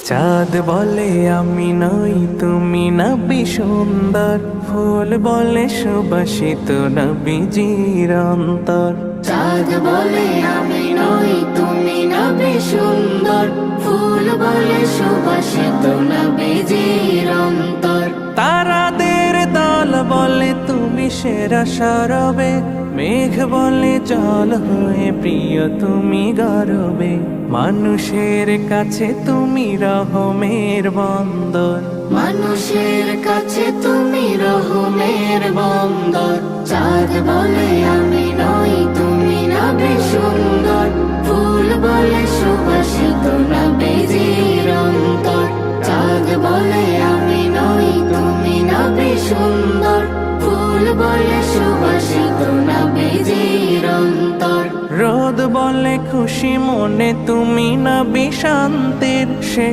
চাঁদ বলে আমি নই তুমি নবী সুন্দর, ফুল বলে সুবাসিত নবীজির অন্তর। চাঁদ বলে আমি নই তুমি নবী সুন্দর, ফুল বলে সুবাসিত নবীজির অন্তর। তারাদের দল বলে তুমি সেরা সরবে, মেঘ বলে জল হয়ে প্রিয় তুমি গরবে। মানুষের কাছে তুমি রহমের বন্দর, মানুষের কাছে তুমি রহমের বন্দর। চাঁদ বলে আমি নই তুমি নবী সুন্দর, ফুল বলে সুবাসিত নবীজির অন্তর। চাঁদ বলে আমি নই তুমি নবী সুন্দর, ফুল বলে সুবাসিত নবীজির অন্তর। রোদ বলে খুশি মনে তুমি নবী শান্তির। সে